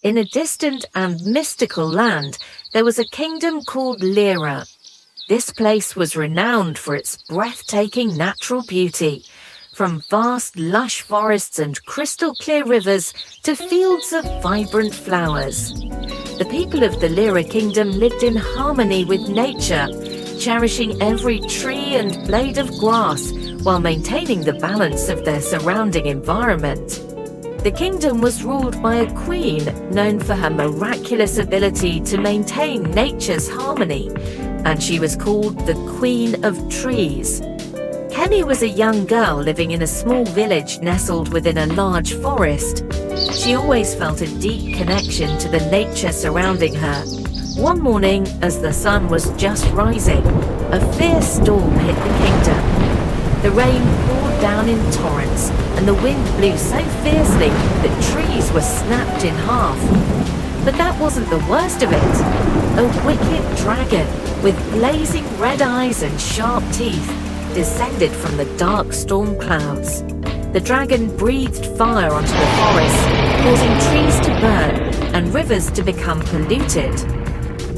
In a distant and mystical land, there was a kingdom called Lira. This place was renowned for its breathtaking natural beauty, from vast lush forests and crystal clear rivers to fields of vibrant flowers. The people of the Lira kingdom lived in harmony with nature, cherishing every tree and blade of grass while maintaining the balance of their surrounding environment. The kingdom was ruled by a queen known for her miraculous ability to maintain nature's harmony, and she was called the Queen of Trees. Kemi was a young girl living in a small village nestled within a large forest. She always felt a deep connection to the nature surrounding her. One morning, as the sun was just rising, a fierce storm hit the kingdom. The rain poured down in torrents, and the wind blew so fiercely that trees were snapped in half. But that wasn't the worst of it. A wicked dragon, with blazing red eyes and sharp teeth, descended from the dark storm clouds. The dragon breathed fire onto the forest, causing trees to burn and rivers to become polluted.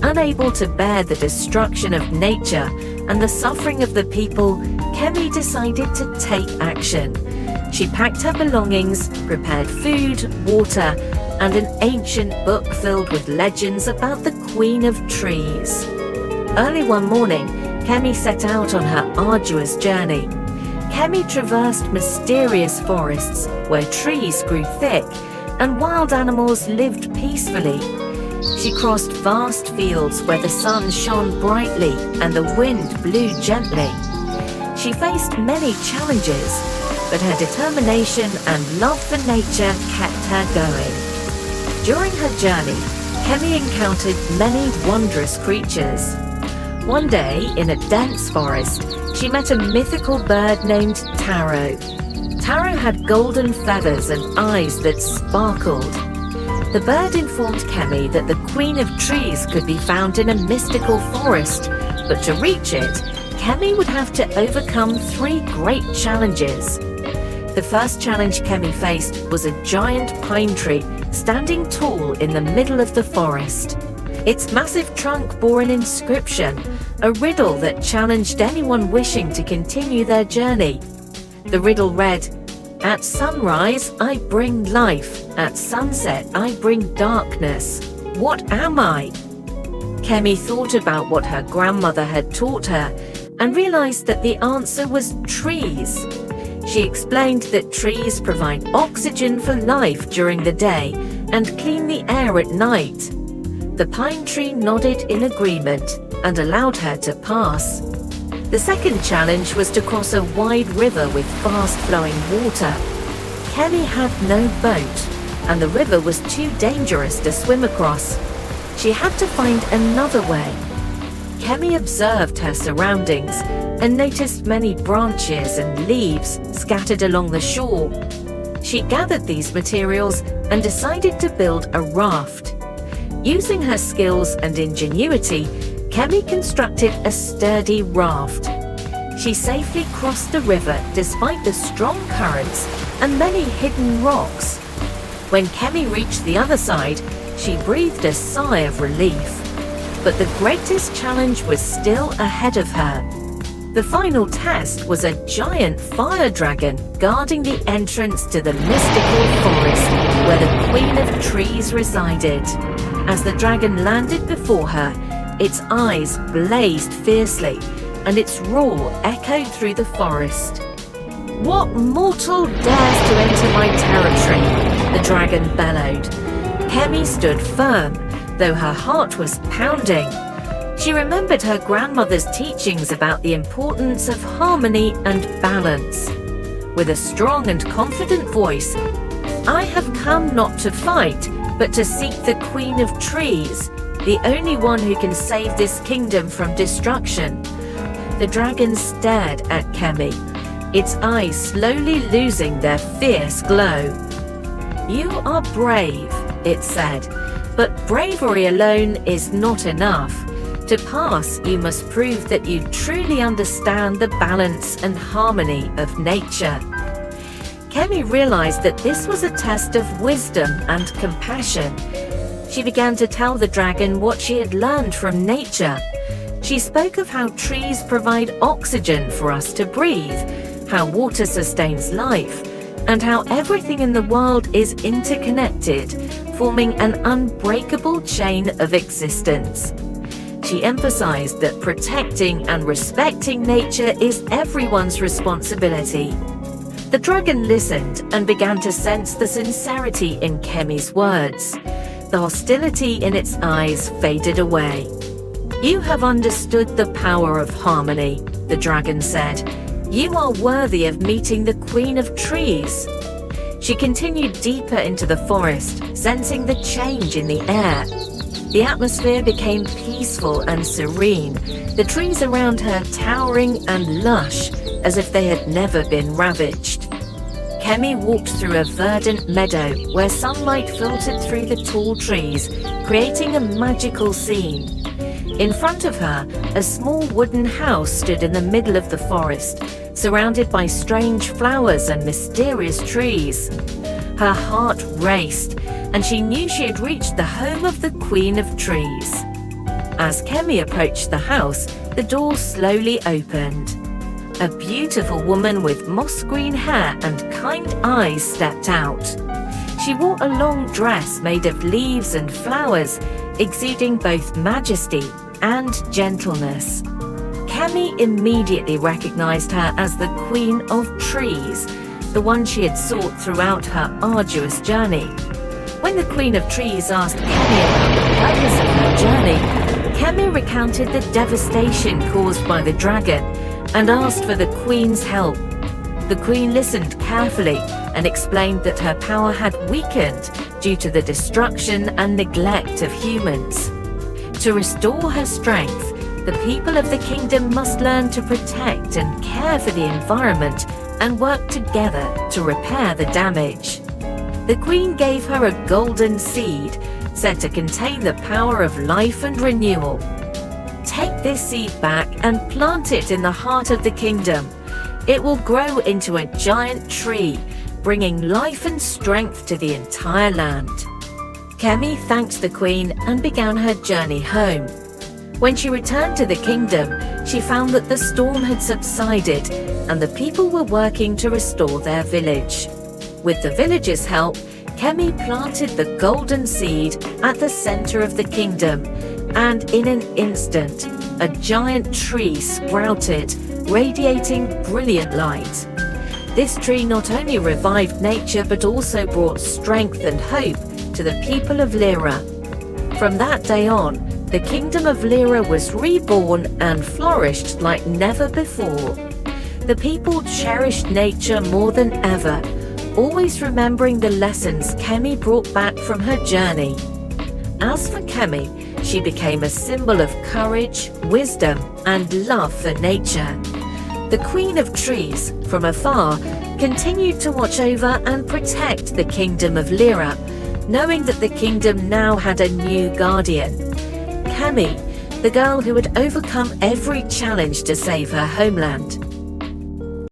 Unable to bear the destruction of nature and the suffering of the people, Kemi decided to take action. She packed her belongings, prepared food, water, and an ancient book filled with legends about the Queen of Trees. Early one morning, Kemi set out on her arduous journey. Kemi traversed mysterious forests where trees grew thick and wild animals lived peacefully. She crossed vast fields where the sun shone brightly and the wind blew gently. She faced many challenges, but her determination and love for nature kept her going. During her journey, Kemi encountered many wondrous creatures. One day, in a dense forest, she met a mythical bird named Taro. Taro had golden feathers and eyes that sparkled. The bird informed Kemi that the Queen of Trees could be found in a mystical forest, but to reach it, Kemi would have to overcome 3 great challenges. The first challenge Kemi faced was a giant pine tree standing tall in the middle of the forest. Its massive trunk bore an inscription, a riddle that challenged anyone wishing to continue their journey. The riddle read, "At sunrise, I bring life. At sunset, I bring darkness. What am I?" Kemi thought about what her grandmother had taught her and realized that the answer was trees. She explained that trees provide oxygen for life during the day and clean the air at night. The pine tree nodded in agreement and allowed her to pass. The second challenge was to cross a wide river with fast-flowing water. Kemi had no boat, and the river was too dangerous to swim across. She had to find another way. Kemi observed her surroundings and noticed many branches and leaves scattered along the shore. She gathered these materials and decided to build a raft. Using her skills and ingenuity, Kemi constructed a sturdy raft. She safely crossed the river despite the strong currents and many hidden rocks. When Kemi reached the other side, she breathed a sigh of relief. But the greatest challenge was still ahead of her. The final test was a giant fire dragon guarding the entrance to the mystical forest where the Queen of Trees resided. As the dragon landed before her, its eyes blazed fiercely, and its roar echoed through the forest. "What mortal dares to enter my territory?" the dragon bellowed. Kemi stood firm, though her heart was pounding. She remembered her grandmother's teachings about the importance of harmony and balance. With a strong and confident voice, "I have come not to fight, but to seek the Queen of Trees, the only one who can save this kingdom from destruction." The dragon stared at Kemi, its eyes slowly losing their fierce glow. "You are brave," it said, "but bravery alone is not enough. To pass, you must prove that you truly understand the balance and harmony of nature." Kemi realized that this was a test of wisdom and compassion. She began to tell the dragon what she had learned from nature. She spoke of how trees provide oxygen for us to breathe, how water sustains life, and how everything in the world is interconnected, forming an unbreakable chain of existence. She emphasized that protecting and respecting nature is everyone's responsibility. The dragon listened and began to sense the sincerity in Kemi's words. The hostility in its eyes faded away. "You have understood the power of harmony," the dragon said. "You are worthy of meeting the Queen of Trees." She continued deeper into the forest, sensing the change in the air. The atmosphere became peaceful and serene, the trees around her towering and lush, as if they had never been ravaged. Kemi walked through a verdant meadow where sunlight filtered through the tall trees, creating a magical scene. In front of her, a small wooden house stood in the middle of the forest, surrounded by strange flowers and mysterious trees. Her heart raced, and she knew she had reached the home of the Queen of Trees. As Kemi approached the house, the door slowly opened. A beautiful woman with moss green hair and kind eyes stepped out. She wore a long dress made of leaves and flowers, exuding both majesty and gentleness. Kemi immediately recognized her as the Queen of Trees, the one she had sought throughout her arduous journey. When the Queen of Trees asked Kemi about the purpose of her journey, Kemi recounted the devastation caused by the dragon and asked for the Queen's help. The Queen listened carefully and explained that her power had weakened due to the destruction and neglect of humans. To restore her strength, the people of the kingdom must learn to protect and care for the environment and work together to repair the damage. The Queen gave her a golden seed said to contain the power of life and renewal. Take this seed back and plant it in the heart of the kingdom. It will grow into a giant tree, bringing life and strength to the entire land. Kemi thanked the Queen and began her journey home. When she returned to the kingdom, she found that the storm had subsided and the people were working to restore their village. With the villagers' help, Kemi planted the golden seed at the center of the kingdom, and in an instant, a giant tree sprouted, radiating brilliant light. This tree not only revived nature but also brought strength and hope to the people of Lira. From that day on, the kingdom of Lira was reborn and flourished like never before. The people cherished nature more than ever, always remembering the lessons Kemi brought back from her journey. As for Kemi, she became a symbol of courage, wisdom, and love for nature. The Queen of Trees, from afar, continued to watch over and protect the kingdom of Lira, knowing that the kingdom now had a new guardian. Kemi, the girl who had overcome every challenge to save her homeland.